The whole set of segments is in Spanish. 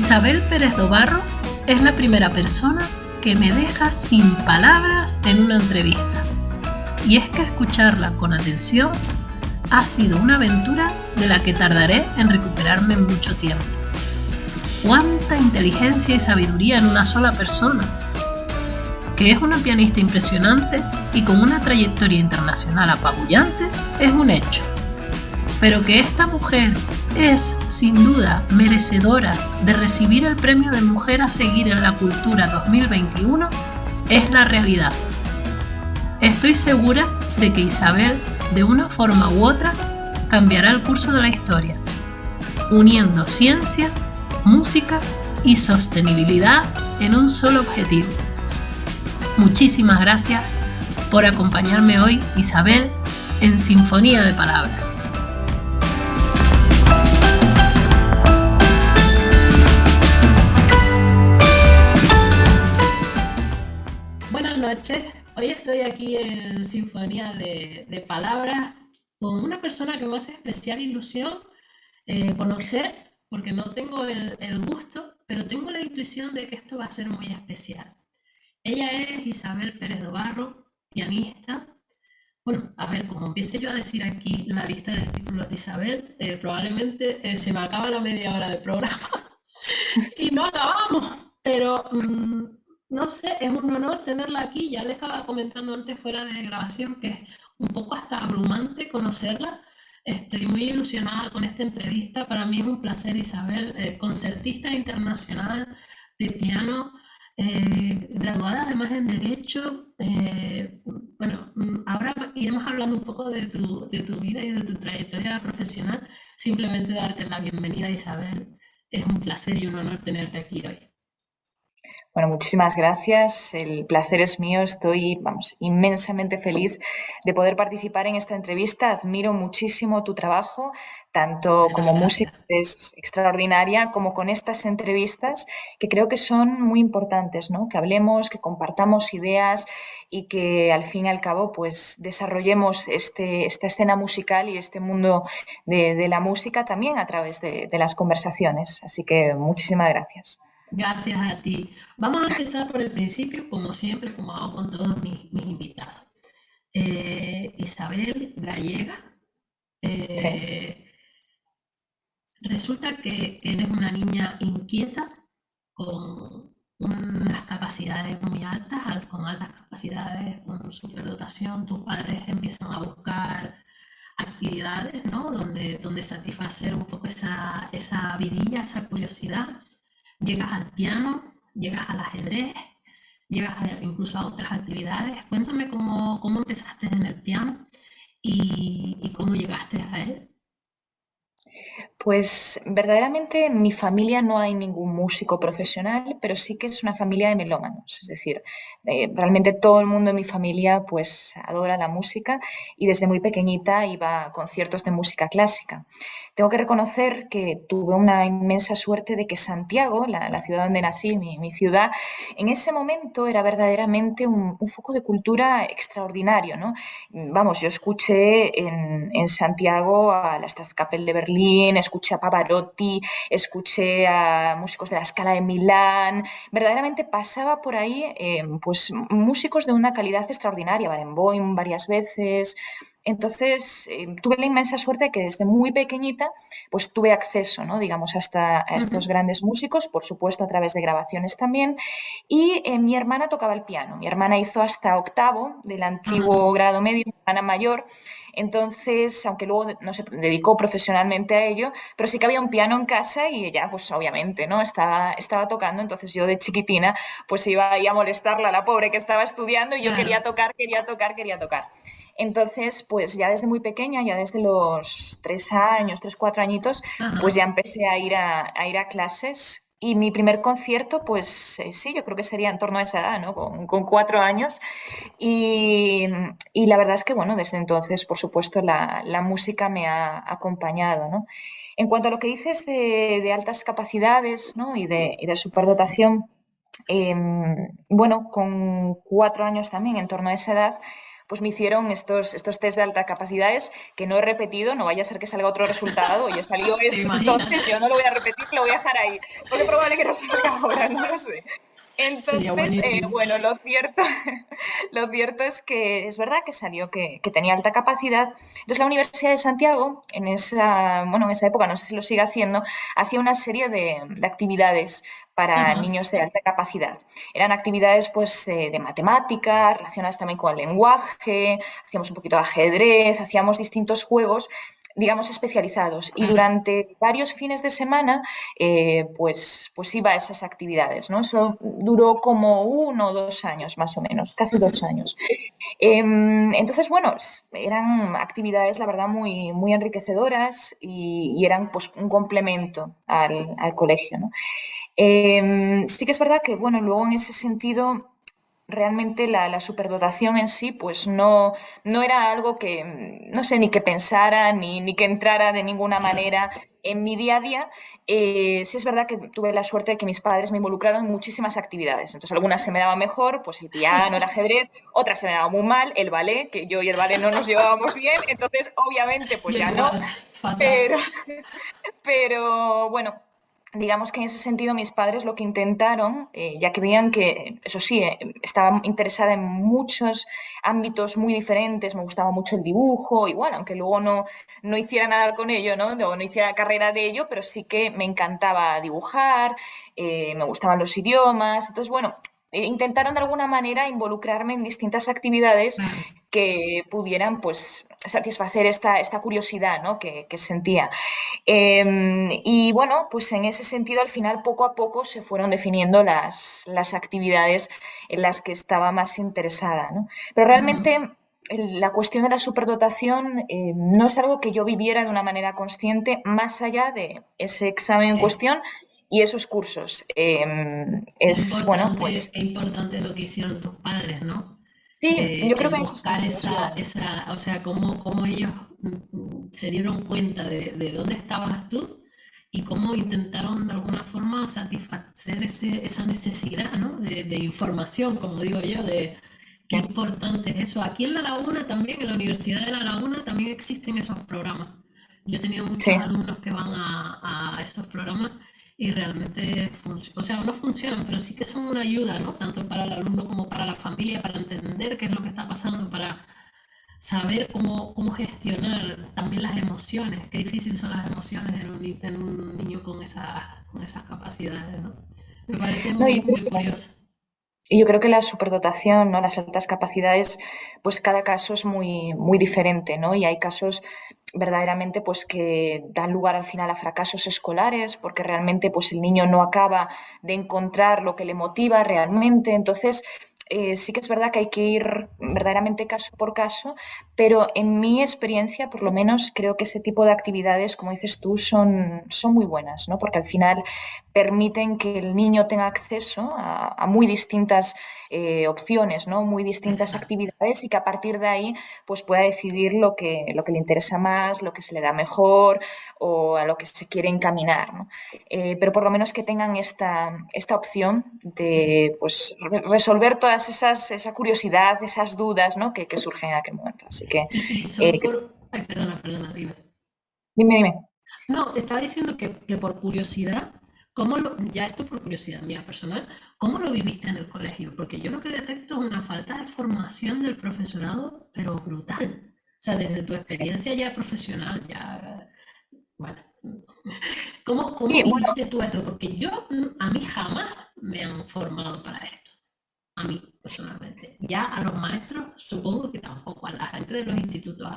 Isabel Pérez Dobarro es la primera persona que me deja sin palabras en una entrevista. Y es que escucharla con atención ha sido una aventura de la que tardaré en recuperarme mucho tiempo. ¡Cuánta inteligencia y sabiduría en una sola persona! Que es una pianista impresionante y con una trayectoria internacional apabullante es un hecho. Pero que esta mujer es, sin duda, merecedora de recibir el Premio de Mujer a Seguir en la Cultura 2021 es la realidad. Estoy segura de que Isabel, de una forma u otra, cambiará el curso de la historia, uniendo ciencia, música y sostenibilidad en un solo objetivo. Muchísimas gracias por acompañarme hoy, Isabel, en Sinfonía de Palabras. Buenas noches. Hoy estoy aquí en Sinfonía de Palabras con una persona que me hace especial ilusión conocer, porque no tengo el gusto, pero tengo la intuición de que esto va a ser muy especial. Ella es Isabel Pérez Dobarro, pianista. Bueno, a ver, como empiece yo a decir aquí la lista de títulos de Isabel, probablemente se me acaba la media hora de programa y no acabamos, pero no sé, es un honor tenerla aquí. Ya le estaba comentando antes fuera de grabación que es un poco hasta abrumante conocerla. Estoy muy ilusionada con esta entrevista. Para mí es un placer, Isabel, concertista internacional de piano, graduada además en Derecho. Bueno, ahora iremos hablando un poco de tu vida y de tu trayectoria profesional. Simplemente darte la bienvenida, Isabel. Es un placer y un honor tenerte aquí hoy. Bueno, muchísimas gracias. El placer es mío. Estoy, inmensamente feliz de poder participar en esta entrevista. Admiro muchísimo tu trabajo, tanto como música, que es extraordinaria, como con estas entrevistas, que creo que son muy importantes, ¿no? Que hablemos, que compartamos ideas y que al fin y al cabo, pues, desarrollemos esta escena musical y este mundo de la música también a través de las conversaciones. Así que muchísimas gracias. Gracias a ti. Vamos a empezar por el principio, como siempre, como hago con todos mis invitados. Isabel Gallega, Sí. resulta que eres una niña inquieta, con unas capacidades muy altas, con altas capacidades, con superdotación. Tus padres empiezan a buscar actividades, ¿no? Donde satisfacer un poco esa vidilla, esa curiosidad. Llegas al piano, llegas al ajedrez, llegas incluso a otras actividades. Cuéntame cómo empezaste en el piano y cómo llegaste a él. Pues verdaderamente en mi familia no hay ningún músico profesional, pero sí que es una familia de melómanos. Es decir, realmente todo el mundo en mi familia pues adora la música y desde muy pequeñita iba a conciertos de música clásica. Tengo que reconocer que tuve una inmensa suerte de que Santiago, la ciudad donde nací, mi ciudad, en ese momento era verdaderamente un foco de cultura extraordinario, ¿no? Vamos, yo escuché en Santiago a la Staatskapelle de Berlín, escuché a Pavarotti, escuché a músicos de la Scala de Milán. Verdaderamente pasaba por ahí pues músicos de una calidad extraordinaria, Barenboim varias veces. Entonces, tuve la inmensa suerte de que desde muy pequeñita pues tuve acceso, ¿no? Digamos, hasta a estos grandes músicos, por supuesto a través de grabaciones también. Y mi hermana tocaba el piano. Mi hermana hizo hasta octavo del antiguo grado medio, mi hermana mayor. Entonces, aunque luego no se dedicó profesionalmente a ello, pero sí que había un piano en casa y ella, pues obviamente, ¿no? Estaba tocando. Entonces yo de chiquitina, pues iba ahí a molestarla, a la pobre que estaba estudiando, y yo Claro. quería tocar. Entonces, pues ya desde muy pequeña, ya desde los 3 años, 3, 4 añitos, pues ya empecé a ir a clases. Y mi primer concierto, pues sí, yo creo que sería en torno a esa edad, ¿no? Con 4 años. Y la verdad es que, bueno, desde entonces, por supuesto, la música me ha acompañado, ¿no? En cuanto a lo que dices de altas capacidades, ¿no? y de superdotación, bueno, con 4 años también, en torno a esa edad, pues me hicieron estos test de alta capacidades que no he repetido, no vaya a ser que salga otro resultado, y salió ¿Te eso, imaginas? entonces yo no lo voy a repetir, lo voy a dejar ahí, porque es probable que no salga ahora, no lo sé. Sería Entonces, buenísimo. bueno, lo cierto, lo cierto es que es verdad que salió que tenía alta capacidad. Entonces, la Universidad de Santiago, bueno, en esa época, no sé si lo sigue haciendo, hacía una serie de actividades para Ajá. niños de alta capacidad. Eran actividades pues, de matemáticas, relacionadas también con el lenguaje, hacíamos un poquito de ajedrez, hacíamos distintos juegos, digamos, especializados. Y Claro. durante varios fines de semana pues iba a esas actividades, ¿no? Eso duró como 1 o 2 años, más o menos, casi Ujú. 2 años. Entonces, bueno, eran actividades, la verdad, muy, muy enriquecedoras y eran pues un complemento al colegio, ¿no? Sí que es verdad que, bueno, luego en ese sentido realmente la superdotación en sí, pues no era algo que, no sé, ni que pensara, ni que entrara de ninguna Claro. manera en mi día a día. Sí es verdad que tuve la suerte de que mis padres me involucraron en muchísimas actividades. Entonces, algunas se me daban mejor, pues el piano, el ajedrez, otras se me daban muy mal, el ballet, que yo y el ballet no nos llevábamos bien, entonces obviamente pues Yo ya no, igual, fatal. pero pero bueno, digamos que en ese sentido mis padres lo que intentaron, ya que veían que, eso sí, estaba interesada en muchos ámbitos muy diferentes, me gustaba mucho el dibujo, igual, aunque luego no hiciera nada con ello, ¿no? No hiciera carrera de ello, pero sí que me encantaba dibujar, me gustaban los idiomas, entonces, bueno, intentaron de alguna manera involucrarme en distintas actividades Claro. que pudieran pues satisfacer esta curiosidad, ¿no? que sentía. Y bueno, pues en ese sentido, al final, poco a poco se fueron definiendo las actividades en las que estaba más interesada, ¿no? Pero Ujú. realmente la cuestión de la superdotación no es algo que yo viviera de una manera consciente más allá de ese examen en Sí. cuestión y esos cursos. Es, bueno, pues Es importante lo que hicieron tus padres, ¿no? sí, yo creo El que en ese buscar sentido ha sido... o sea, cómo ellos se dieron cuenta de dónde estabas tú y cómo intentaron de alguna forma satisfacer esa necesidad, ¿no? De información, como digo yo, de qué importante es eso. Aquí en La Laguna también, en la Universidad de La Laguna también existen esos programas. Yo he tenido muchos Sí, alumnos que van a esos programas y realmente, o sea, no funcionan, pero sí que son una ayuda, ¿no? Tanto para el alumno como para la familia, para entender qué es lo que está pasando, para saber cómo gestionar también las emociones, qué difíciles son las emociones en un niño con esas capacidades, ¿no? Me parece no, muy, muy curioso. y yo creo que la superdotación, ¿no? Las altas capacidades, pues cada caso es muy, muy diferente, ¿no? Y hay casos verdaderamente pues que dan lugar al final a fracasos escolares porque realmente pues el niño no acaba de encontrar lo que le motiva realmente. Entonces, sí que es verdad que hay que ir verdaderamente caso por caso, pero en mi experiencia, por lo menos, creo que ese tipo de actividades, como dices tú, son muy buenas, ¿no? Porque al final permiten que el niño tenga acceso a muy distintas opciones, ¿no? Muy distintas Exacto. actividades y que a partir de ahí pues pueda decidir lo que le interesa más, lo que se le da mejor o a lo que se quiere encaminar, ¿no? Pero por lo menos que tengan esta opción Sí. de pues, resolver todas esa curiosidad, esas dudas, ¿no? que surgen en aquel momento. Así que, Y eh, solo por... Ay, perdona, dime. dime, dime. No, te estaba diciendo que por curiosidad, ya esto por curiosidad mía personal, ¿cómo lo viviste en el colegio? Porque yo lo que detecto es una falta de formación del profesorado, pero brutal. O sea, desde tu Sí. experiencia ya profesional, ya, bueno, Sí, ¿cómo bueno, viviste tú esto? Porque a mí jamás me han formado para esto, a mí personalmente. Ya a los maestros, supongo que tampoco, a la gente de los institutos,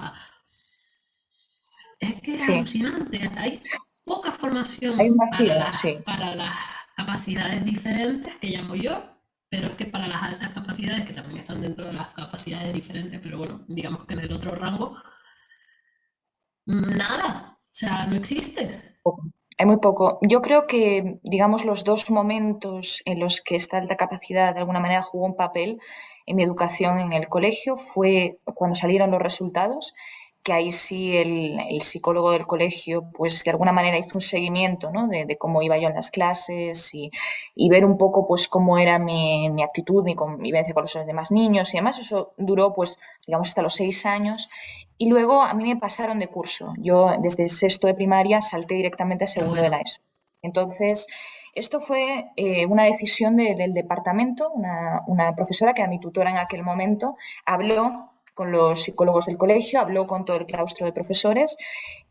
es que es sí, alucinante. Hay poca hay un formación vacío, sí. para las capacidades diferentes que llamo yo, pero es que para las altas capacidades, que también están dentro de las capacidades diferentes, pero bueno, digamos que en el otro rango, nada. O sea, no existe. Poco. Hay muy poco. Yo creo que, digamos, los dos momentos en los que esta alta capacidad de alguna manera jugó un papel en mi educación en el colegio fue cuando salieron los resultados, que ahí sí el psicólogo del colegio, pues de alguna manera hizo un seguimiento, ¿no? De cómo iba yo en las clases y ver un poco, pues, cómo era mi actitud, mi convivencia con los demás niños y demás. Eso duró, pues, digamos, hasta los 6 años. Y luego a mí me pasaron de curso. Yo desde sexto de primaria salté directamente a Qué segundo de bueno, la ESO. Entonces, esto fue una decisión del departamento, una profesora que era mi tutora en aquel momento, habló con los psicólogos del colegio, habló con todo el claustro de profesores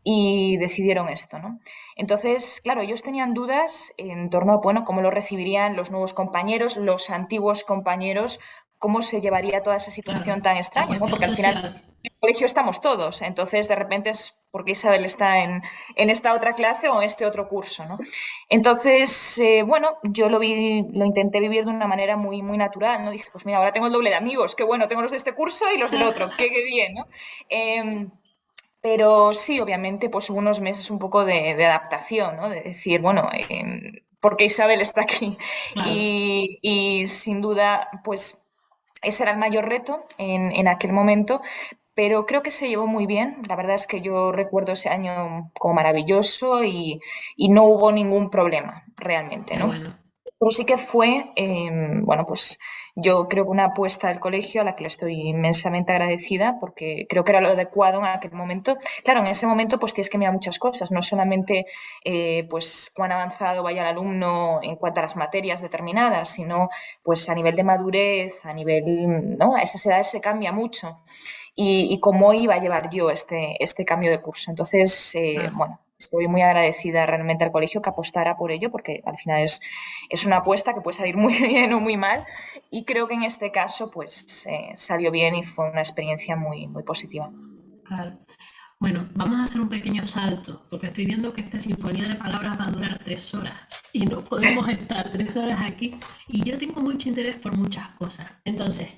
y decidieron esto, ¿no? Entonces, claro, ellos tenían dudas en torno a, bueno, cómo lo recibirían los nuevos compañeros, los antiguos compañeros, cómo se llevaría toda esa situación claro. tan La extraña, ¿no? cuestión Porque al final social, en el colegio estamos todos, entonces de repente es porque Isabel está en esta otra clase o en este otro curso, ¿no? Entonces, bueno, yo lo intenté vivir de una manera muy, muy natural, ¿no? Dije, pues mira, ahora tengo el doble de amigos, qué bueno, tengo los de este curso y los del otro, qué bien, ¿no? Eh, pero sí, obviamente, pues hubo unos meses un poco de adaptación, ¿no? De decir, bueno, porque Isabel está aquí. claro. Y sin duda, pues ese era el mayor reto en aquel momento, pero creo que se llevó muy bien. La verdad es que yo recuerdo ese año como maravilloso y no hubo ningún problema realmente, Qué ¿no? bueno. Pero sí que fue, bueno, pues yo creo que una apuesta del colegio a la que le estoy inmensamente agradecida porque creo que era lo adecuado en aquel momento. Claro, en ese momento pues tienes que mirar muchas cosas, no solamente pues cuán avanzado vaya el alumno en cuanto a las materias determinadas, sino pues a nivel de madurez, a nivel, ¿no? A esas edades se cambia mucho y cómo iba a llevar yo este cambio de curso. Entonces, Claro. bueno, estoy muy agradecida realmente al colegio que apostara por ello, porque al final es una apuesta que puede salir muy bien o muy mal, y creo que en este caso pues salió bien y fue una experiencia muy, muy positiva. Claro. Bueno, vamos a hacer un pequeño salto, porque estoy viendo que esta sinfonía de palabras va a durar 3 horas y no podemos estar 3 horas aquí. Y yo tengo mucho interés por muchas cosas. Entonces,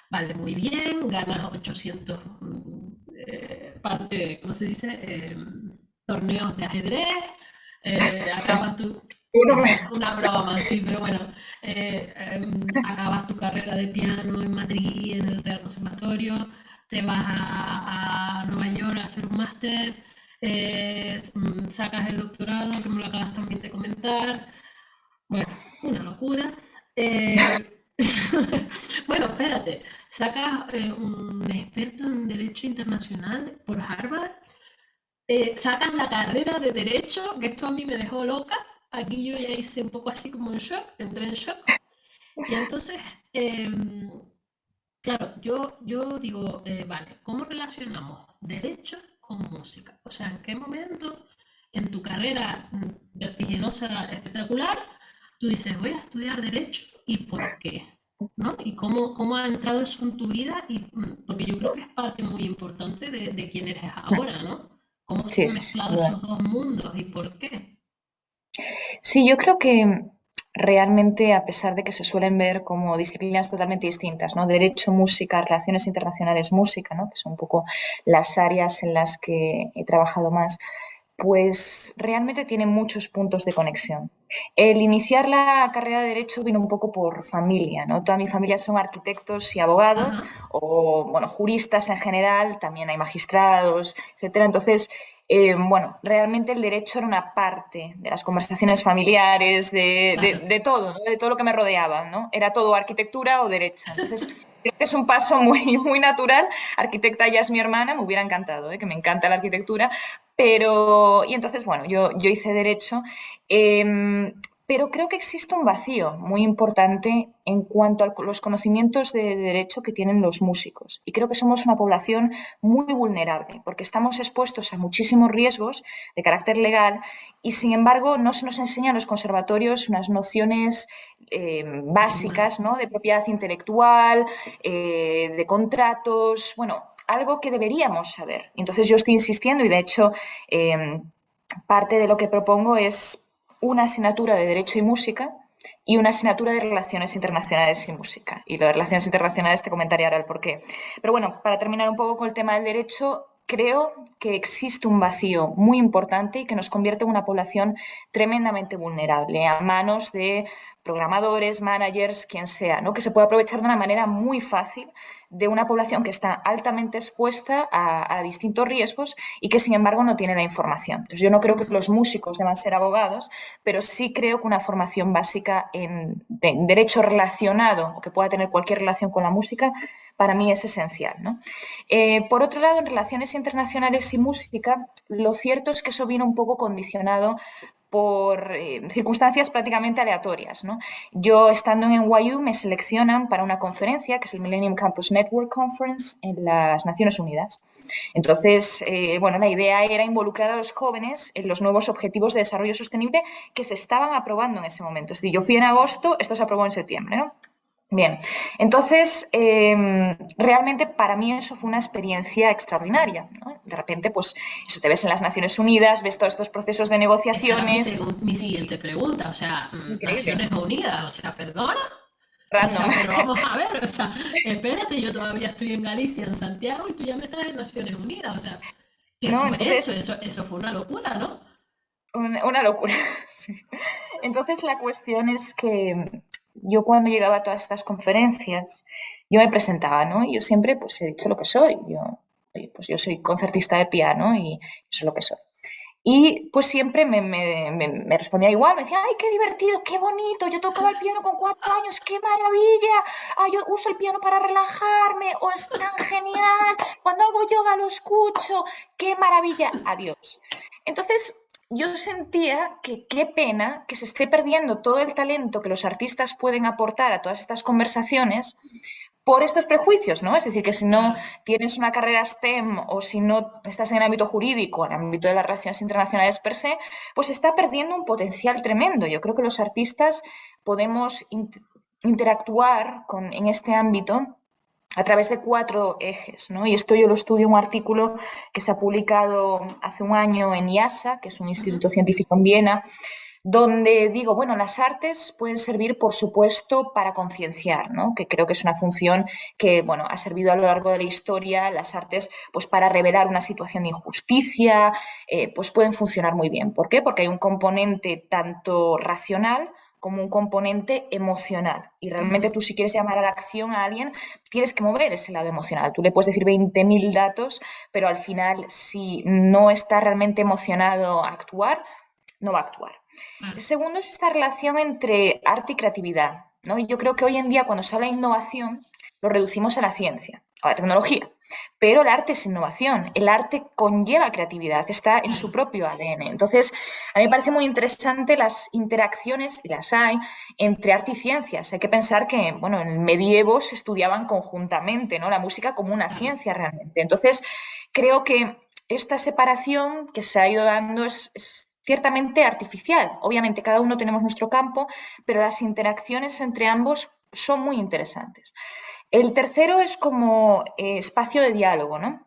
vale, muy bien, ganas 800 ¿cómo se dice? Torneos de ajedrez, acabas tu, Uno no, me... una broma, sí, pero bueno, acabas tu carrera de piano en Madrid, en el Real Conservatorio, te vas a Nueva York a hacer un máster, sacas el doctorado, que me lo acabas también de comentar. Bueno, una locura. Eh, bueno, espérate, sacas un experto en Derecho Internacional por Harvard, sacas la carrera de Derecho, que esto a mí me dejó loca. Aquí yo ya hice un poco así como en shock, entré en shock. Y entonces, claro, yo digo, vale, ¿cómo relacionamos derecho con música? O sea, ¿en qué momento en tu carrera vertiginosa, espectacular, tú dices, voy a estudiar derecho y por qué? ¿No? ¿Y cómo ha entrado eso en tu vida? Y, porque yo creo que es parte muy importante de quién eres ahora, ¿no? ¿Cómo se Sí, han sí, sí, mezclado sin duda. esos dos mundos y por qué? Sí, yo creo que realmente, a pesar de que se suelen ver como disciplinas totalmente distintas, ¿no? Derecho, música, relaciones internacionales, música, ¿no? Que son un poco las áreas en las que he trabajado más, pues realmente tiene muchos puntos de conexión. El iniciar la carrera de Derecho vino un poco por familia, ¿no? Toda mi familia son arquitectos y abogados, Ajá, o, bueno, juristas en general, también hay magistrados, etcétera. Entonces, bueno, realmente el derecho era una parte de las conversaciones familiares, claro. de todo, ¿no? De todo lo que me rodeaba, ¿no? Era todo arquitectura o derecho. Entonces, creo que es un paso muy, muy natural. Arquitecta ya es mi hermana, me hubiera encantado, ¿eh? Que me encanta la arquitectura, pero, y entonces, bueno, yo hice derecho, pero creo que existe un vacío muy importante en cuanto a los conocimientos de derecho que tienen los músicos. Y creo que somos una población muy vulnerable, porque estamos expuestos a muchísimos riesgos de carácter legal y, sin embargo, no se nos enseñan en los conservatorios unas nociones Ninguna. básicas, ¿no? De propiedad intelectual, de contratos, bueno, algo que deberíamos saber. Entonces yo estoy insistiendo y de hecho parte de lo que propongo es una asignatura de Derecho y Música y una asignatura de Relaciones Internacionales y Música. Y lo de Relaciones Internacionales te comentaré ahora el porqué. Pero bueno, para terminar un poco con el tema del derecho, creo que existe un vacío muy importante y que nos convierte en una población tremendamente vulnerable a manos de programadores, managers, quien sea, ¿no? Que se puede aprovechar de una manera muy fácil de una población que está altamente expuesta a distintos riesgos y que, sin embargo, no tiene la información. Entonces, yo no creo que los músicos deban ser abogados, pero sí creo que una formación básica en derecho relacionado o que pueda tener cualquier relación con la música para mí es esencial, ¿no? Por otro lado, en relaciones internacionales y música, lo cierto es que eso vino un poco condicionado por circunstancias prácticamente aleatorias, ¿no? Yo, estando en NYU, me seleccionan para una conferencia, que es el Millennium Campus Network Conference en las Naciones Unidas. Entonces, bueno, la idea era involucrar a los jóvenes en los nuevos objetivos de desarrollo sostenible que se estaban aprobando en ese momento. Es decir, yo fui en agosto, esto se aprobó en septiembre, ¿no? Bien, entonces realmente para mí eso fue una experiencia extraordinaria, ¿no? De repente, pues eso, te ves en las Naciones Unidas, ves todos estos procesos de Esa era negociaciones. mi siguiente pregunta, o sea, Increíble, Naciones Unidas, o sea, perdona, o random. sea, pero vamos a ver, o sea, espérate, yo todavía estoy en Galicia, en Santiago, y tú ya me estás en Naciones Unidas, o sea, ¿qué ¿No? fue eso? Entonces, Eso fue una locura, ¿no? una locura. Sí. Entonces la cuestión es que yo, cuando llegaba a todas estas conferencias, yo me presentaba, ¿no? Y yo siempre pues he dicho lo que soy. Oye, pues yo soy concertista de piano y eso es lo que soy. Y pues siempre me respondía igual, me decía, ay, qué divertido, qué bonito, yo tocaba el piano con 4 años, qué maravilla, ay, yo uso el piano para relajarme, o es tan genial, cuando hago yoga lo escucho, qué maravilla, adiós. Entonces, yo sentía que qué pena que se esté perdiendo todo el talento que los artistas pueden aportar a todas estas conversaciones por estos prejuicios, ¿no? Es decir, que si no Claro. tienes una carrera STEM o si no estás en el ámbito jurídico, en el ámbito de las relaciones internacionales per se, pues se está perdiendo un potencial tremendo. Yo creo que los artistas podemos interactuar en este ámbito a través de 4 ejes, ¿no? Y esto yo lo estudio en un artículo que se ha publicado hace un año en IASA, que es un instituto Ujú. científico en Viena, donde digo, bueno, las artes pueden servir, por supuesto, para concienciar, ¿no? Que creo que es una función que, bueno, ha servido a lo largo de la historia, las artes, pues para revelar una situación de injusticia, pues pueden funcionar muy bien. ¿Por qué? Porque hay un componente tanto racional como un componente emocional. Y realmente Ujú. tú, si quieres llamar a la acción a alguien, tienes que mover ese lado emocional. Tú le puedes decir 20.000 datos, pero al final, si no está realmente emocionado a actuar, no va a actuar. El Claro. segundo es esta relación entre arte y creatividad, ¿no? Y yo creo que hoy en día, cuando se habla de innovación, lo reducimos a la ciencia, a la tecnología. Pero el arte es innovación, el arte conlleva creatividad, está en su Claro. propio ADN. Entonces, a mí me parece muy interesante las interacciones, y las hay, entre arte y ciencias. Hay que pensar que, bueno, en el medievo se estudiaban conjuntamente, ¿no? La música como una Claro. ciencia realmente. Entonces, creo que esta separación que se ha ido dando es ciertamente artificial. Obviamente cada uno tenemos nuestro campo, pero las interacciones entre ambos son muy interesantes. El tercero es como espacio de diálogo, ¿no?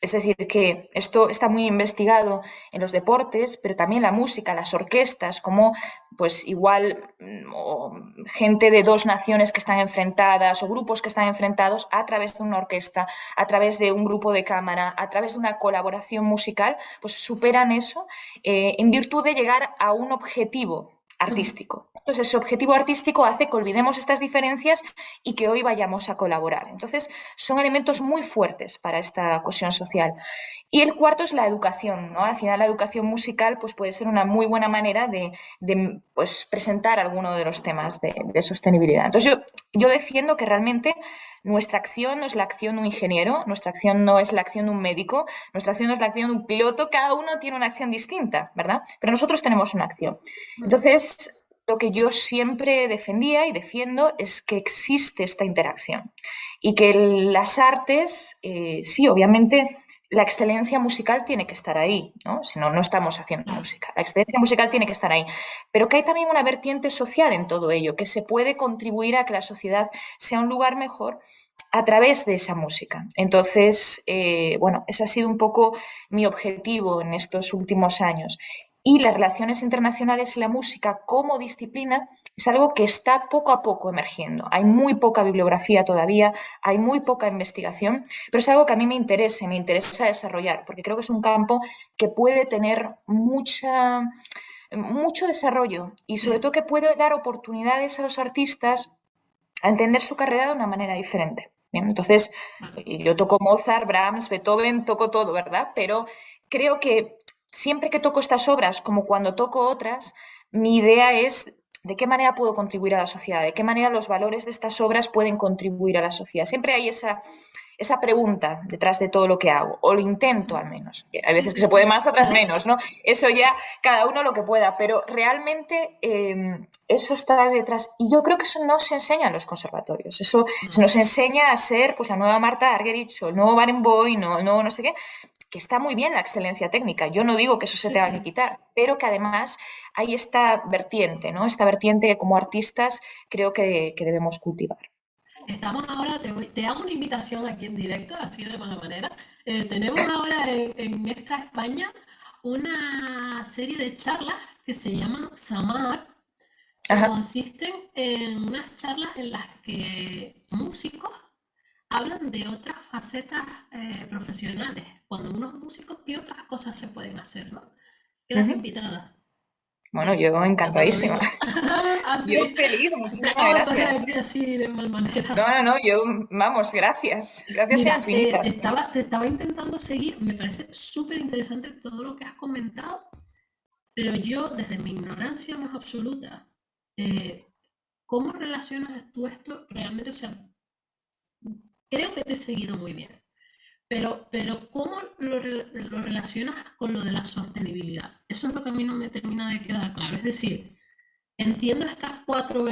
Es decir, que esto está muy investigado en los deportes, pero también la música, las orquestas, como pues igual o gente de 2 naciones que están enfrentadas o grupos que están enfrentados a través de una orquesta, a través de un grupo de cámara, a través de una colaboración musical, pues superan eso en virtud de llegar a un objetivo Ujú. artístico. Entonces, ese objetivo artístico hace que olvidemos estas diferencias y que hoy vayamos a colaborar. Entonces, son elementos muy fuertes para esta cohesión social. Y el cuarto es la educación, ¿no? Al final, la educación musical pues, puede ser una muy buena manera de pues, presentar alguno de los temas de sostenibilidad. Entonces, yo defiendo que realmente nuestra acción no es la acción de un ingeniero, nuestra acción no es la acción de un médico, nuestra acción no es la acción de un piloto, cada uno tiene una acción distinta, ¿verdad? Pero nosotros tenemos una acción. Ujú. Entonces, lo que yo siempre defendía y defiendo es que existe esta interacción y que las artes, sí, obviamente, la excelencia musical tiene que estar ahí, ¿no? Si no, no estamos haciendo Claro. música. La excelencia musical tiene que estar ahí. Pero que hay también una vertiente social en todo ello, que se puede contribuir a que la sociedad sea un lugar mejor a través de esa música. Entonces, bueno, ese ha sido un poco mi objetivo en estos últimos años. Y las relaciones internacionales y la música como disciplina es algo que está poco a poco emergiendo. Hay muy poca bibliografía todavía, hay muy poca investigación, pero es algo que a mí me interesa desarrollar, porque creo que es un campo que puede tener mucho desarrollo y sobre Sí. todo que puede dar oportunidades a los artistas a entender su carrera de una manera diferente. Bien, entonces, Bueno, yo toco Mozart, Brahms, Beethoven, toco todo, ¿verdad? Pero creo que siempre que toco estas obras, como cuando toco otras, mi idea es de qué manera puedo contribuir a la sociedad, de qué manera los valores de estas obras pueden contribuir a la sociedad. Siempre hay esa pregunta detrás de todo lo que hago, o lo intento al menos. Hay sí, veces que sí, se puede sí. más, otras menos, ¿no? Eso ya cada uno lo que pueda, pero realmente eso está detrás. Y yo creo que eso no se enseña en los conservatorios. Eso se No. nos enseña a ser pues, la nueva Marta Argerich o el nuevo Barenboim o el nuevo no sé qué, que está muy bien la excelencia técnica. Yo no digo que eso se Sí, tenga que sí. quitar, pero que además hay esta vertiente, ¿no? Esta vertiente que como artistas creo que debemos cultivar. Estamos ahora, te hago una invitación aquí en directo, así de buena manera. Tenemos ahora en esta España una serie de charlas que se llaman Samar, que Ajá. consisten en unas charlas en las que músicos hablan de otras facetas profesionales. Cuando uno es músico, ¿qué otras cosas se pueden hacer, no? Quedas Uh-huh. invitada. Bueno, Ya, yo ya te lo encantadísima. digo. Yo Así, feliz, te muchísimas acabo de coger gracias. aquí así de mal No, manera. no, no, yo, vamos, gracias. Gracias Mira, infinitas. te estaba intentando seguir, me parece súper interesante todo lo que has comentado, pero yo, desde mi ignorancia más absoluta, eh, ¿cómo relacionas tú esto realmente? O sea, creo que te he seguido muy bien, pero ¿cómo lo relacionas con lo de la sostenibilidad? Eso es lo que a mí no me termina de quedar claro. Es decir, entiendo estas cuatro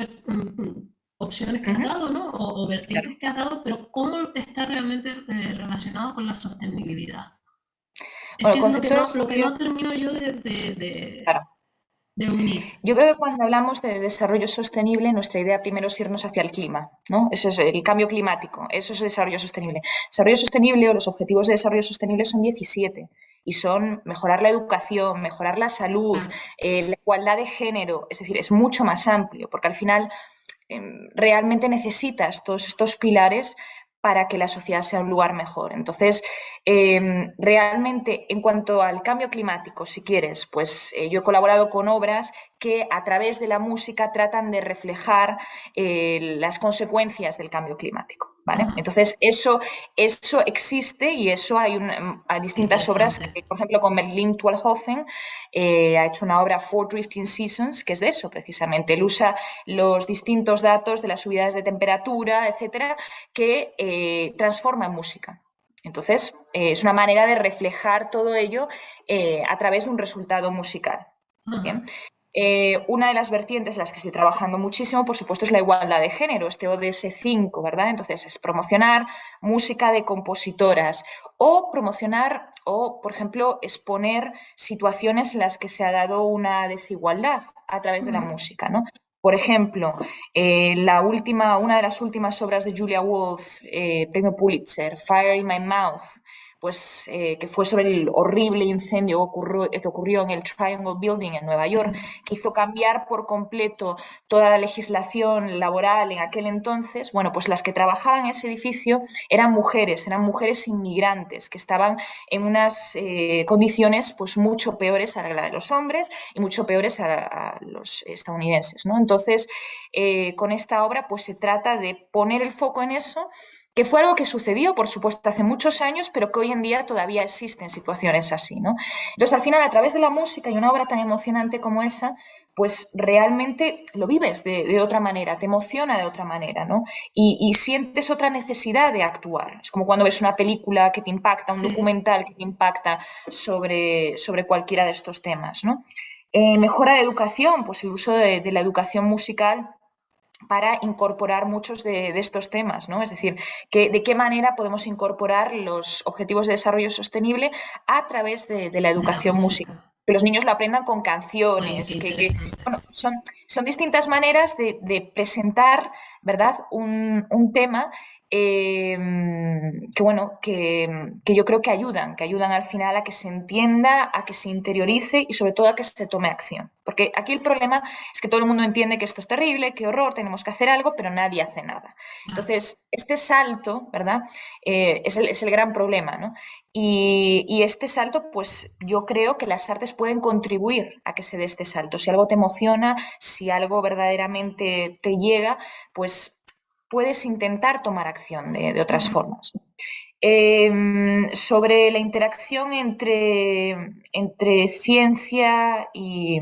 opciones que has Ujú, dado, ¿no? O claro. vertientes que has dado, pero ¿cómo está realmente relacionado con la sostenibilidad? Es Bueno, que el es concepto de lo que no desarrollo, termino yo claro. de unir. Yo creo que cuando hablamos de desarrollo sostenible, nuestra idea primero es irnos hacia el clima, ¿no? Eso es el cambio climático, eso es el desarrollo sostenible. Desarrollo sostenible o los objetivos de desarrollo sostenible son 17 y son mejorar la educación, mejorar la salud, Claro. la igualdad de género, es decir, es mucho más amplio, porque al final realmente necesitas todos estos pilares para que la sociedad sea un lugar mejor. Entonces, realmente, en cuanto al cambio climático, si quieres, pues yo he colaborado con obras que a través de la música tratan de reflejar las consecuencias del cambio climático. ¿Vale? Ajá. Entonces, eso existe y eso hay distintas obras Interesante. que, por ejemplo, con Merlin Twalhofen ha hecho una obra Four Drifting Seasons, que es de eso precisamente. Él usa los distintos datos de las subidas de temperatura, etcétera, que transforma en música. Entonces, es una manera de reflejar todo ello a través de un resultado musical. Ajá. ¿Bien? Una de las vertientes en las que estoy trabajando muchísimo, por supuesto, es la igualdad de género, este ODS 5, ¿verdad? Entonces, es promocionar música de compositoras o promocionar o, por ejemplo, exponer situaciones en las que se ha dado una desigualdad a través de la Ujú. música, ¿no? Por ejemplo, una de las últimas obras de Julia Wolf, premio Pulitzer, Fire in My Mouth, pues que fue sobre el horrible incendio que ocurrió en el Triangle Building en Nueva York, Sí. que hizo cambiar por completo toda la legislación laboral en aquel entonces. Bueno, pues las que trabajaban en ese edificio eran mujeres inmigrantes que estaban en unas condiciones pues mucho peores a la de los hombres y mucho peores a los estadounidenses, ¿no? Entonces, con esta obra pues se trata de poner el foco en eso, que fue algo que sucedió, por supuesto, hace muchos años, pero que hoy en día todavía existen situaciones así, ¿no? Entonces, al final, a través de la música y una obra tan emocionante como esa, pues realmente lo vives de otra manera, te emociona de otra manera, ¿no? Y sientes otra necesidad de actuar. Es como cuando ves una película que te impacta, un Sí. documental que te impacta sobre cualquiera de estos temas, ¿no? Mejora de educación, pues el uso de la educación musical para incorporar muchos de estos temas, ¿no? Es decir, de qué manera podemos incorporar los objetivos de desarrollo sostenible a través de la De la educación musical. música. Que los niños lo aprendan con Oye, qué canciones, interesante. son distintas maneras de presentar, ¿verdad? Un tema que, bueno, que yo creo que ayudan al final a que se entienda, a que se interiorice y sobre todo a que se tome acción. Porque aquí el problema es que todo el mundo entiende que esto es terrible, qué horror, tenemos que hacer algo, pero nadie hace nada. Claro. Entonces, este salto, ¿verdad? Es el gran problema, ¿no? Y este salto, pues yo creo que las artes pueden contribuir a que se dé este salto. Si algo te emociona, si algo verdaderamente te llega, pues puedes intentar tomar acción de otras Ujú. formas. Sobre la interacción entre ciencia y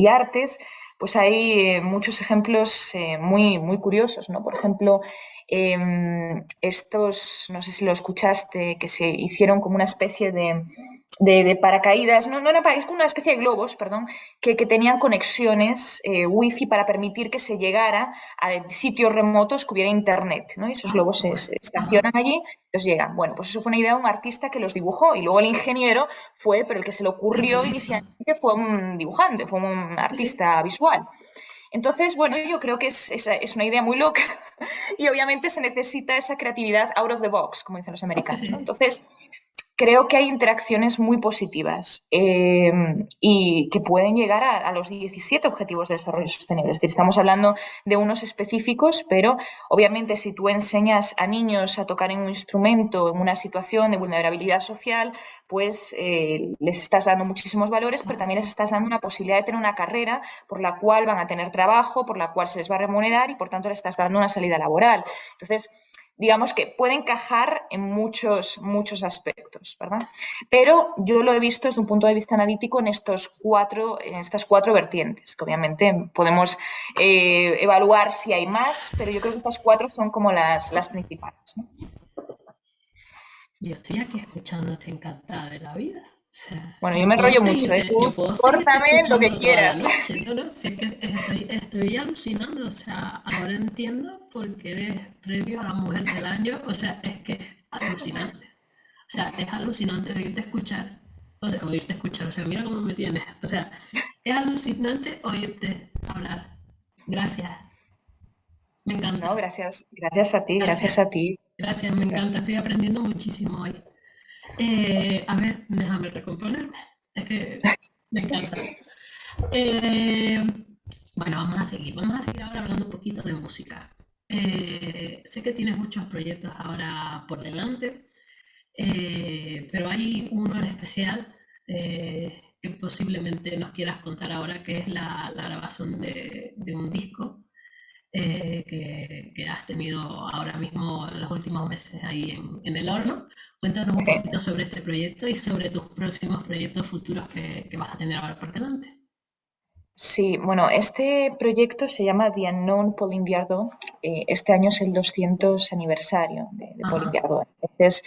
artes, pues hay muchos ejemplos muy curiosos, ¿no? Por ejemplo, estos, no sé si lo escuchaste, que se hicieron como una especie de paracaídas, no era es como una especie de globos, perdón, que tenían conexiones wifi para permitir que se llegara a sitios remotos que hubiera internet, ¿no? Y esos Ah, globos se bueno. estacionan Ajá. allí, entonces llegan. Bueno, pues eso fue una idea de un artista que los dibujó y luego el ingeniero fue, pero el que se le El que ocurrió lo hizo. inicialmente fue un dibujante, fue un Sí, sí. artista visual. Entonces, bueno, yo creo que es una idea muy loca y obviamente se necesita esa creatividad out of the box, como dicen los Sí, americanos, ¿no? sí. Entonces, creo que hay interacciones muy positivas y que pueden llegar a los 17 Objetivos de Desarrollo Sostenible. Es decir, estamos hablando de unos específicos, pero obviamente si tú enseñas a niños a tocar en un instrumento en una situación de vulnerabilidad social, pues les estás dando muchísimos valores, pero también les estás dando una posibilidad de tener una carrera por la cual van a tener trabajo, por la cual se les va a remunerar y por tanto les estás dando una salida laboral. Entonces, digamos que puede encajar en muchos aspectos, ¿verdad? Pero yo lo he visto desde un punto de vista analítico en estas cuatro vertientes, que obviamente podemos evaluar si hay más, pero yo creo que estas cuatro son como las principales, ¿no? Yo estoy aquí escuchándote encantada de la vida. O sea, Bueno, yo me enrollo mucho, ¿eh? yo Tú, puedo seguirte córtame lo que escuchando toda la quieras. noche, ¿no? No, si es que estoy alucinando, o sea, ahora entiendo por qué eres premio a la mujer del año, o sea, es que es alucinante. O sea, es alucinante oírte escuchar, o sea, mira cómo me tienes. O sea, es alucinante oírte hablar. Gracias, me No, encanta. gracias a ti, Gracias, gracias a ti. gracias, me encanta. Estoy aprendiendo muchísimo hoy. A ver, déjame recomponerme. Es que me encanta. Eh, bueno, vamos a seguir ahora hablando un poquito de música. Sé que tienes muchos proyectos ahora por delante, pero hay uno en especial que posiblemente nos quieras contar ahora, que es la grabación de un disco que has tenido ahora mismo en los últimos meses ahí en el horno. Cuéntanos un Sí. poquito sobre este proyecto y sobre tus próximos proyectos futuros que vas a tener ahora por delante. Sí, bueno, este proyecto se llama The Unknown Pauline Viardot. Este año es el 200 aniversario de Pauline Ajá. Viardot. Entonces,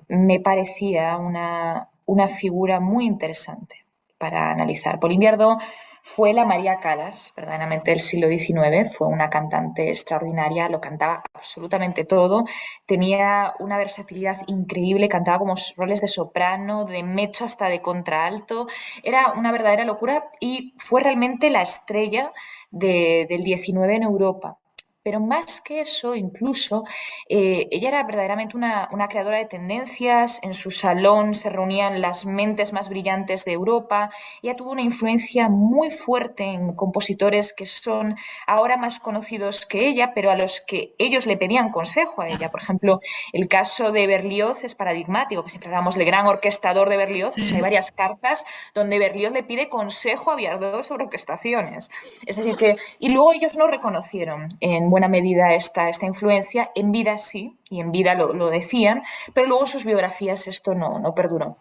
me parecía una figura muy interesante para analizar. Pauline Viardot fue la María Callas, verdaderamente del siglo XIX, fue una cantante extraordinaria, lo cantaba absolutamente todo, tenía una versatilidad increíble, cantaba como roles de soprano, de mezzo hasta de contralto, era una verdadera locura y fue realmente la estrella del 19 en Europa. Pero más que eso, incluso, ella era verdaderamente una creadora de tendencias. En su salón se reunían las mentes más brillantes de Europa. Ella tuvo una influencia muy fuerte en compositores que son ahora más conocidos que ella, pero a los que ellos le pedían consejo a ella. Claro. Por ejemplo, el caso de Berlioz es paradigmático, que siempre hablamos del gran orquestador de Berlioz, pues hay Sí. varias cartas donde Berlioz le pide consejo a Viardot sobre orquestaciones. Es decir, que, y luego ellos no reconocieron en buena medida esta influencia, en vida sí, y en vida lo decían, pero luego en sus biografías esto no perduró.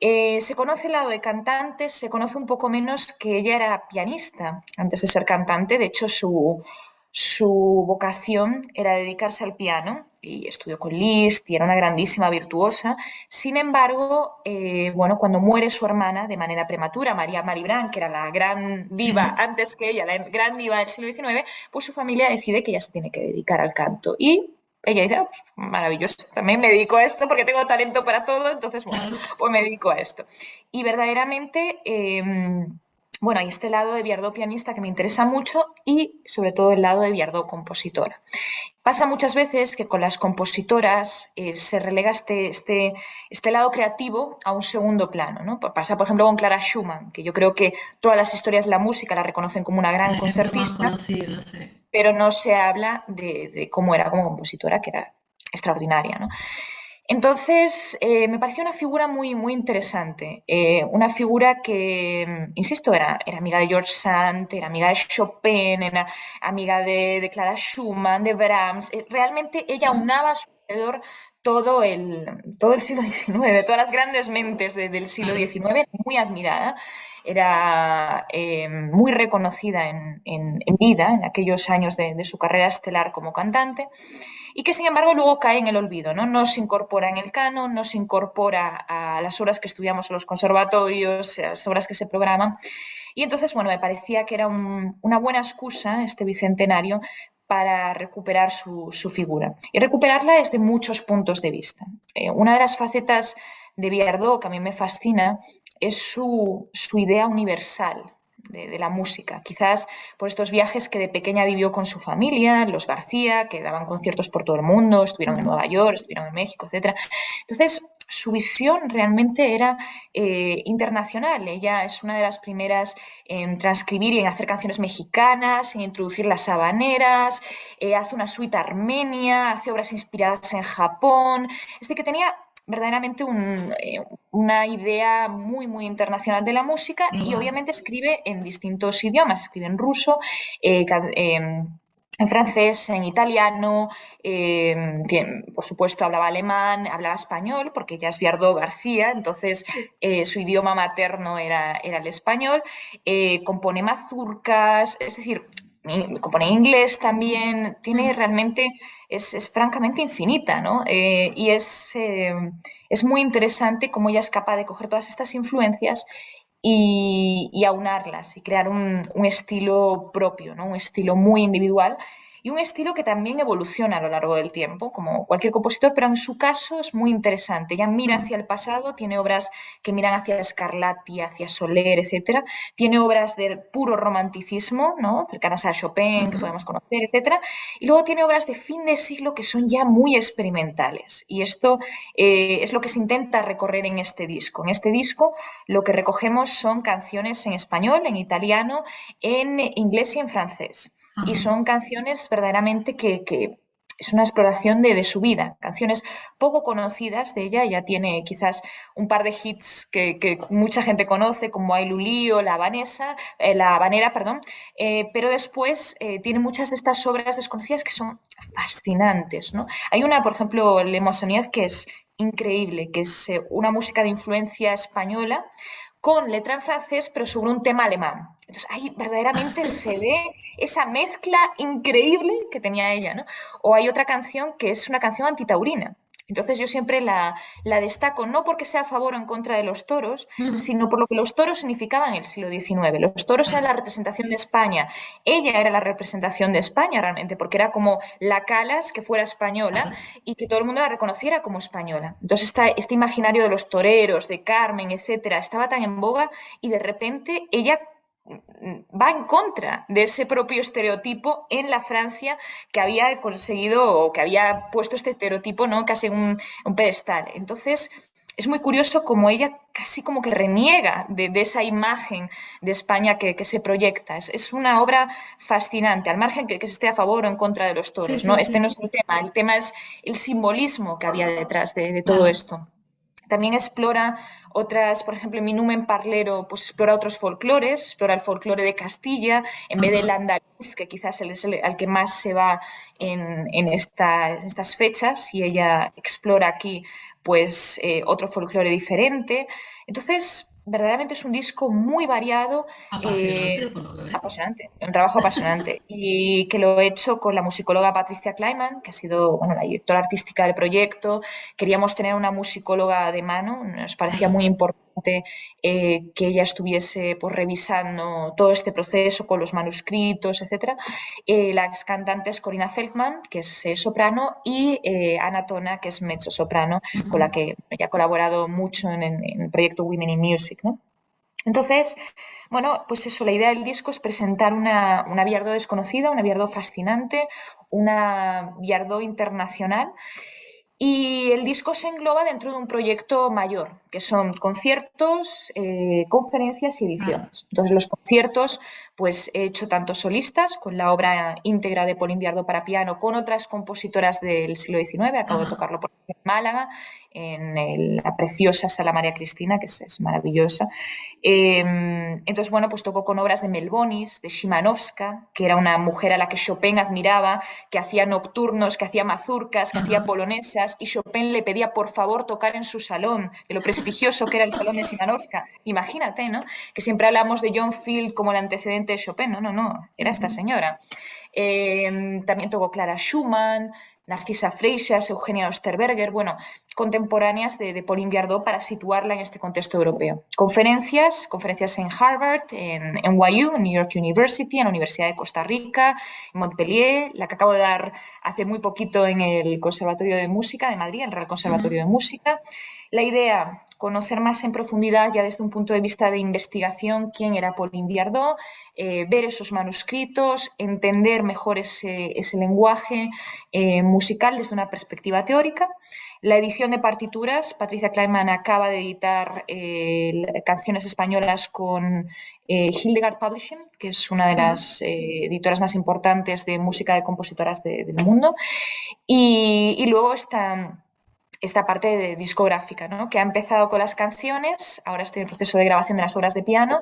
Se conoce el lado de cantante, se conoce un poco menos que ella era pianista antes de ser cantante. De hecho, su vocación era dedicarse al piano y estudió con Liszt y era una grandísima virtuosa. Sin embargo, bueno, cuando muere su hermana de manera prematura, María Malibran, que era la gran diva Sí. antes que ella, la gran diva del siglo XIX, pues su familia decide que ella se tiene que dedicar al canto. Y ella dice, "Ah, pues, maravilloso, también me dedico a esto porque tengo talento para todo, entonces bueno, Claro. pues me dedico a esto". Y verdaderamente bueno, hay este lado de Viardó pianista que me interesa mucho y sobre todo el lado de Viardó compositora. Pasa muchas veces que con las compositoras se relega este lado creativo a un segundo plano, ¿no? Pasa, por ejemplo, con Clara Schumann, que yo creo que todas las historias de la música la reconocen como una El gran ejemplo más concertista, conocido, sí. pero no se habla de cómo era como compositora, que era extraordinaria, ¿no? Entonces, me pareció una figura muy, muy interesante. Una figura que, insisto, era amiga de George Sand, era amiga de Chopin, era amiga de Clara Schumann, de Brahms. Realmente ella Ujú. unaba a su alrededor todo el siglo XIX, todas las grandes mentes del siglo Claro. XIX, muy admirada. Era muy reconocida en vida, en aquellos años de su carrera estelar como cantante y que sin embargo luego cae en el olvido, ¿no? No se incorpora en el canon, no se incorpora a las obras que estudiamos en los conservatorios, a las obras que se programan. Y entonces, bueno, me parecía que era una buena excusa este bicentenario para recuperar su figura. Y recuperarla desde muchos puntos de vista. Una de las facetas de Viardot que a mí me fascina es su idea universal de la música. Quizás por estos viajes que de pequeña vivió con su familia, los García, que daban conciertos por todo el mundo, estuvieron en Ujú. Nueva York, estuvieron en México, etc. Entonces, su visión realmente era internacional. Ella es una de las primeras en transcribir y en hacer canciones mexicanas, en introducir las habaneras, hace una suite armenia, hace obras inspiradas en Japón. Es decir, que tenía verdaderamente una idea muy, muy internacional de la música y Global. obviamente escribe en distintos idiomas, escribe en ruso, en francés, en italiano, por supuesto hablaba alemán, hablaba español, porque ella es Viardó García, entonces su idioma materno era el español, compone mazurcas, es decir, compone en inglés también, tiene Ujú. realmente, es francamente infinita, ¿no? Y es muy interesante cómo ella es capaz de coger todas estas influencias y aunarlas y crear un estilo propio, ¿no? Un estilo muy individual y un estilo que también evoluciona a lo largo del tiempo, como cualquier compositor, pero en su caso es muy interesante. Ella mira Ujú. hacia el pasado, tiene obras que miran hacia Scarlatti, hacia Soler, etcétera. Tiene obras de puro romanticismo, ¿no? Cercanas a Chopin, que Ujú. podemos conocer, etcétera. Y luego tiene obras de fin de siglo que son ya muy experimentales. Y esto es lo que se intenta recorrer en este disco. En este disco lo que recogemos son canciones en español, en italiano, en inglés y en francés. Y Ajá. son canciones verdaderamente que es una exploración de su vida, canciones poco conocidas de ella, ya tiene quizás un par de hits que mucha gente conoce, como Ay Lulí o La Habanera, perdón, pero después tiene muchas de estas obras desconocidas que son fascinantes, ¿no? Hay una, por ejemplo, Le Moissonnier, que es increíble, que es una música de influencia española con letra en francés, pero sobre un tema alemán. Entonces ahí verdaderamente se ve esa mezcla increíble que tenía ella, ¿no? O hay otra canción que es una canción antitaurina. Entonces yo siempre la destaco no porque sea a favor o en contra de los toros, Ujú. sino por lo que los toros significaban en el siglo XIX. Los toros eran Claro. la representación de España. Ella era la representación de España realmente, porque era como la Calas que fuera española Claro. y que todo el mundo la reconociera como española. Entonces este imaginario de los toreros, de Carmen, etcétera, estaba tan en boga y de repente ella va en contra de ese propio estereotipo en la Francia que había conseguido o que había puesto este estereotipo, ¿no? Casi un pedestal. Entonces, es muy curioso como ella casi como que reniega de esa imagen de España que se proyecta. Es una obra fascinante, al margen que se esté a favor o en contra de los Sí, toros, ¿no? sí, Este no sí. es el tema es el simbolismo que había detrás de todo Claro. esto. También explora otras, por ejemplo, en Mi Numen Parlero, pues explora otros folclores, explora el folclore de Castilla, en vez del Ajá. andaluz, que quizás es al que más se va en estas fechas, y ella explora aquí pues otro folclore diferente. Entonces, verdaderamente es un disco muy variado, Apasionante, por lo que veo. apasionante, un trabajo apasionante, y que lo he hecho con la musicóloga Patricia Kleiman, que ha sido bueno, la directora artística del proyecto. Queríamos tener una musicóloga de mano, nos parecía Claro. muy importante que ella estuviese pues, revisando todo este proceso con los manuscritos, etcétera. Las cantantes Corina Feldman, que es soprano, y Anna Tona, que es mezzo soprano, con la Ujú. que ya he colaborado mucho en el proyecto Women in Music, ¿no? Entonces, bueno, pues eso, la idea del disco es presentar una Viardó desconocida, una Viardó fascinante, una Viardó internacional. Y el disco se engloba dentro de un proyecto mayor, que son conciertos, conferencias y Claro. ediciones. Entonces, los conciertos, pues he hecho tanto solistas, con la obra íntegra de Pauline Viardot para piano, con otras compositoras del siglo XIX. Acabo de Ajá. tocarlo por ejemplo, en Málaga, la preciosa Sala María Cristina, que es maravillosa. Entonces, bueno, pues tocó con obras de Melbonis, de Szymanowska, que era una mujer a la que Chopin admiraba, que hacía nocturnos, que hacía mazurcas, que hacía Ajá. polonesas, y Chopin le pedía por favor tocar en su salón, de lo prestigioso que era el salón de Szymanowska. Imagínate, ¿no? Que siempre hablamos de John Field como el antecedente de Chopin. No, no, no, era Sí, esta sí. señora. También tocó Clara Schumann, Narcisa Freixas, Eugenia Osterberger, bueno, contemporáneas de Pauline Viardot para situarla en este contexto europeo. Conferencias en Harvard, en NYU, en New York University, en la Universidad de Costa Rica, en Montpellier, la que acabo de dar hace muy poquito en el Conservatorio de Música de Madrid, el Real Conservatorio de Ujú. Música. La idea, conocer más en profundidad, ya desde un punto de vista de investigación, quién era Pauline Viardot, ver esos manuscritos, entender mejor ese lenguaje musical desde una perspectiva teórica. La edición de partituras, Patricia Kleinman acaba de editar canciones españolas con Hildegard Publishing, que es una de Ujú. las editoras más importantes de música de compositoras del mundo. Y luego esta parte de discográfica, ¿no? Que ha empezado con las canciones, ahora estoy en proceso de grabación de las obras de piano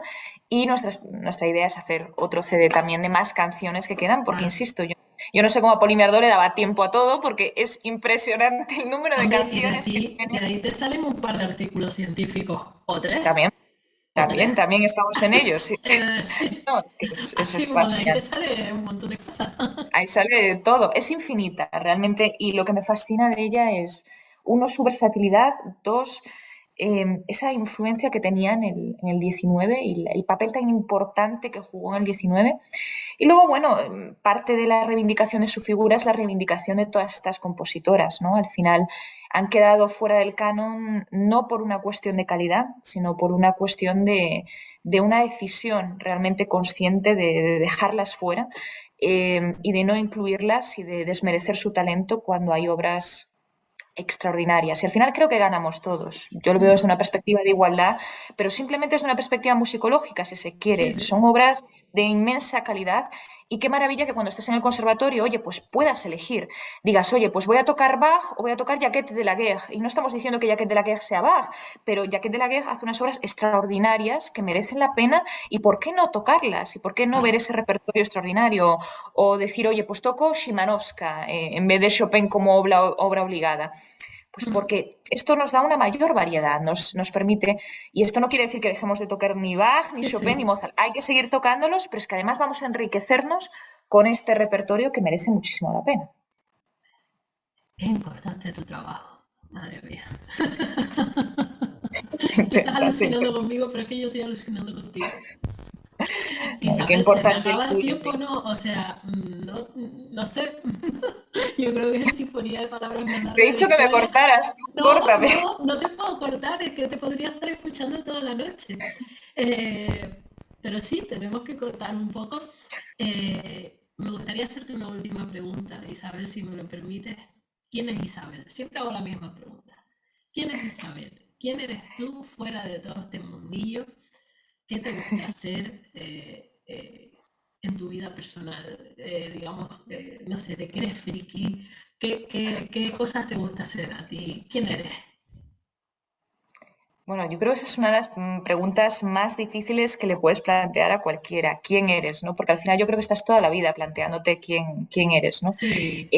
y nuestra idea es hacer otro CD también de más canciones que quedan, porque Claro. insisto, yo no sé cómo a Poli Mierdó le daba tiempo a todo, porque es impresionante el número de Hombre, y canciones que de tiene. ahí te salen un par de artículos científicos. ¿O tres? También, ¿O tres? también estamos en ello, sí. Sí. No, es que es Así, pues de ahí te fascinante. sale un montón de cosas. Ahí sale de todo, es infinita realmente y lo que me fascina de ella es, uno, su versatilidad, dos, esa influencia que tenía en el 19 y el papel tan importante que jugó en el 19. Y luego, bueno, parte de la reivindicación de su figura es la reivindicación de todas estas compositoras, ¿no? Al final han quedado fuera del canon no por una cuestión de calidad, sino por una cuestión de una decisión realmente consciente de dejarlas fuera y de no incluirlas y de desmerecer su talento cuando hay obras extraordinarias. Y al final creo que ganamos todos. Yo lo veo desde una Ujú. perspectiva de igualdad, pero simplemente desde una perspectiva musicológica, si se Sí, quiere. sí. Son obras de inmensa calidad y qué maravilla que cuando estés en el conservatorio, oye, pues puedas elegir. Digas, oye, pues voy a tocar Bach o voy a tocar Jacquet de la Guerre. Y no estamos diciendo que Jacquet de la Guerre sea Bach, pero Jacquet de la Guerre hace unas obras extraordinarias que merecen la pena y ¿por qué no tocarlas? ¿Y por qué no ver Claro. ese repertorio extraordinario? O decir, oye, pues toco Szymanowska en vez de Chopin como obra obligada. Pues Ujú. porque esto nos da una mayor variedad, nos permite, y esto no quiere decir que dejemos de tocar ni Bach, ni Sí, Chopin, ni sí. Mozart. Hay que seguir tocándolos, pero es que además vamos a enriquecernos con este repertorio que merece muchísimo la pena. Qué importante tu trabajo. Madre mía. Se Tú estás intenta, se alucinando intenta. conmigo, pero es que yo estoy alucinando contigo. No, y qué Isabel, ¿se me importante el acaba el tuyo. tiempo o no? O sea, no, no sé. Yo creo que es sinfonía de palabras más Te he larga de la dicho que me historia. cortaras, tú No, córtame. no, no te puedo cortar, es que te podría estar escuchando toda la noche. Eh, pero sí, tenemos que cortar un poco. Me gustaría hacerte una última pregunta, Isabel, si me lo permites. ¿Quién es Isabel? Siempre hago la misma pregunta. ¿Quién es Isabel? ¿Quién eres tú fuera de todo este mundillo? ¿Qué te gusta hacer en tu vida personal? Digamos, no sé, ¿de qué eres friki? ¿Qué cosas te gusta hacer a ti? ¿Quién eres? Bueno, yo creo que esa es una de las preguntas más difíciles que le puedes plantear a cualquiera. ¿Quién eres? ¿No? Porque al final yo creo que estás toda la vida planteándote quién eres, ¿no? Sí.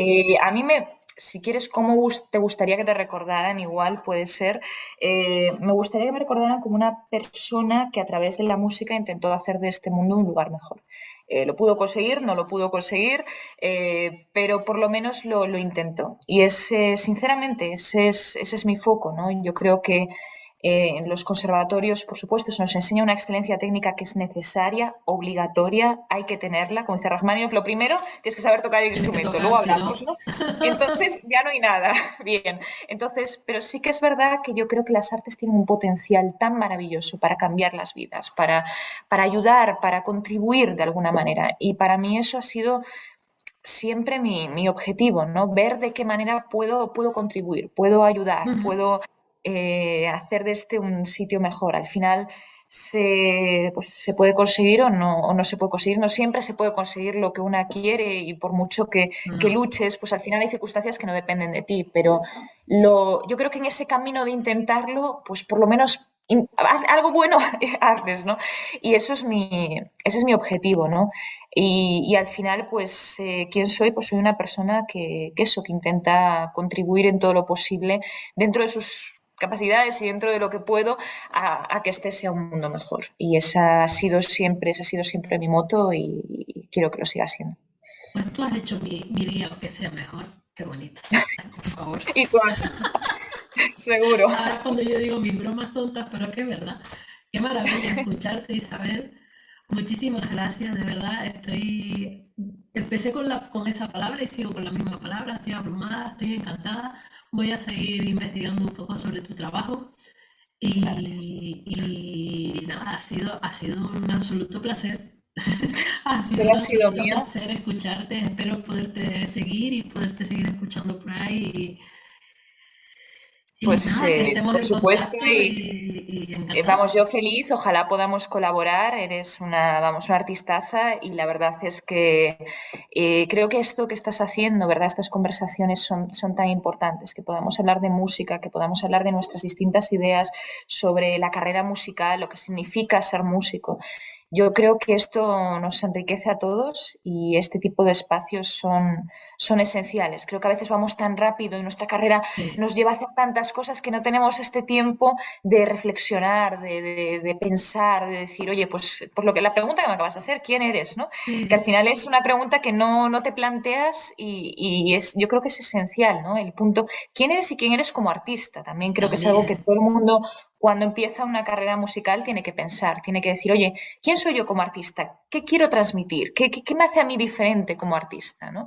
A mí si quieres, ¿cómo te gustaría que te recordaran? Igual puede ser. Me gustaría que me recordaran como una persona que a través de la música intentó hacer de este mundo un lugar mejor. Lo pudo conseguir, no lo pudo conseguir, pero por lo menos lo intentó. Y sinceramente, ese es mi foco, ¿no? Yo creo que En los conservatorios, por supuesto, se nos enseña una excelencia técnica que es necesaria, obligatoria, hay que tenerla. Como dice Rachmaninoff, lo primero tienes que saber tocar el Tienes que instrumento, luego tocar, si hablamos, no. ¿no? Entonces ya no hay nada. Bien, entonces, pero sí que es verdad que yo creo que las artes tienen un potencial tan maravilloso para cambiar las vidas, para ayudar, para contribuir de alguna manera. Y para mí eso ha sido siempre mi objetivo, ¿no? Ver de qué manera puedo contribuir, puedo ayudar, Ujú. puedo hacer de este un sitio mejor. Al final pues, se puede conseguir o no se puede conseguir. No siempre se puede conseguir lo que una quiere y por mucho que No. luches, pues al final hay circunstancias que no dependen de ti. Pero yo creo que en ese camino de intentarlo, pues por lo menos algo bueno haces, ¿no? Y ese es mi objetivo, ¿no? Y al final, pues, ¿quién soy? Pues soy una persona que intenta contribuir en todo lo posible dentro de sus capacidades y dentro de lo que puedo a que este sea un mundo mejor. Y esa ha sido siempre mi moto y quiero que lo siga siendo. Pues tú has hecho mi día que sea mejor. Qué bonito. Ay, por favor. Y tú, seguro. Ahora cuando yo digo mis bromas tontas, pero que es verdad. Qué maravilla escucharte, Isabel. Muchísimas gracias, de verdad. Empecé con esa palabra y sigo con la misma palabra. Estoy abrumada, estoy encantada. Voy a seguir investigando un poco sobre tu trabajo. Gracias. Y nada, ha sido un absoluto placer. Ha sido Pero un ha sido absoluto mío. placer escucharte. Espero poderte seguir y poderte seguir escuchando por ahí. Y Pues nada, que estemos por en supuesto contacto y vamos, encantada. yo feliz, ojalá podamos colaborar, eres una artistaza y la verdad es que creo que esto que estás haciendo, ¿verdad? Estas conversaciones son tan importantes, que podamos hablar de música, que podamos hablar de nuestras distintas ideas sobre la carrera musical, lo que significa ser músico. Yo creo que esto nos enriquece a todos y este tipo de espacios son esenciales. Creo que a veces vamos tan rápido y nuestra carrera Sí, nos lleva a hacer tantas cosas que no tenemos este tiempo de reflexionar, de pensar, de decir, oye, pues por lo que la pregunta que me acabas de hacer, ¿quién eres? ¿No? Que al sí, final es una pregunta que no te planteas yo creo que es esencial, ¿no? El punto, ¿quién eres y quién eres como artista? También creo que es algo que también. todo el mundo cuando empieza una carrera musical tiene que pensar, tiene que decir, oye, ¿quién soy yo como artista? ¿Qué quiero transmitir? ¿Qué me hace a mí diferente como artista? ¿No?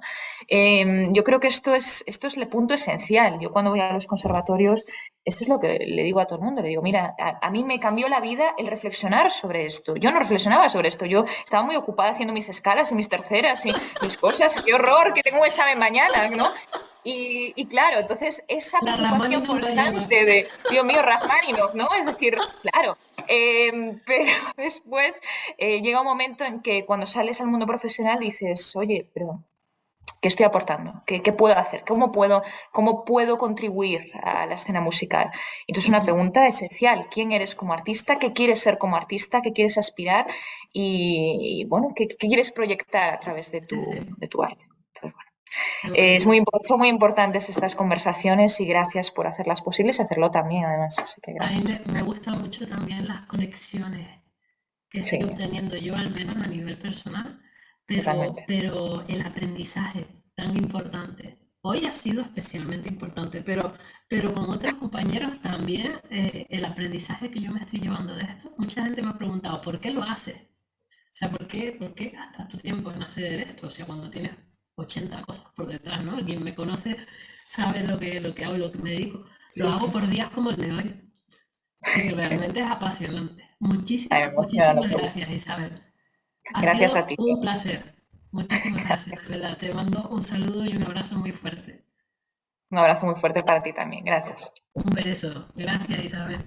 Yo creo que esto es el punto esencial. Yo cuando voy a los conservatorios, esto es lo que le digo a todo el mundo. Le digo, mira, a mí me cambió la vida el reflexionar sobre esto. Yo no reflexionaba sobre esto. Yo estaba muy ocupada haciendo mis escalas y mis terceras y mis cosas. ¡Qué horror! Que tengo un examen mañana, ¿no? Y claro, entonces esa La preocupación Rachmaninoff la lleva. constante de, Dios mío, Rachmaninoff, ¿no? Es decir, claro, pero después llega un momento en que cuando sales al mundo profesional dices, oye, pero ¿qué estoy aportando? ¿Qué puedo hacer? Cómo puedo contribuir a la escena musical? Entonces, una Ujú. pregunta esencial. ¿Quién eres como artista? ¿Qué quieres ser como artista? ¿Qué quieres aspirar? Bueno, ¿qué quieres proyectar a través Sí, sí, de tu arte? Entonces, bueno, qué bonito. son muy importantes estas conversaciones y gracias por hacerlas posibles y hacerlo también, además. Así que A mí gracias. me gustan mucho también las conexiones que estoy Sí, obteniendo yo, al menos a nivel personal, totalmente. pero el aprendizaje tan importante. Hoy ha sido especialmente importante, pero con otros compañeros también el aprendizaje que yo me estoy llevando de esto. Mucha gente me ha preguntado, ¿por qué lo haces? O sea, por qué gastas tu tiempo en hacer esto? O sea, cuando tienes 80 cosas por detrás, ¿no? Quien me conoce sabe lo que hago y lo que me dedico. Lo Sí, hago sí. por días como el de hoy, porque realmente es apasionante. Ay, me emociona lo Muchísimas que gracias, Isabel. Ha Gracias a sido ti. un placer. Muchísimas gracias, de Gracias. verdad. Te mando un saludo y un abrazo muy fuerte. Un abrazo muy fuerte para ti también. Gracias. Un beso. Gracias, Isabel.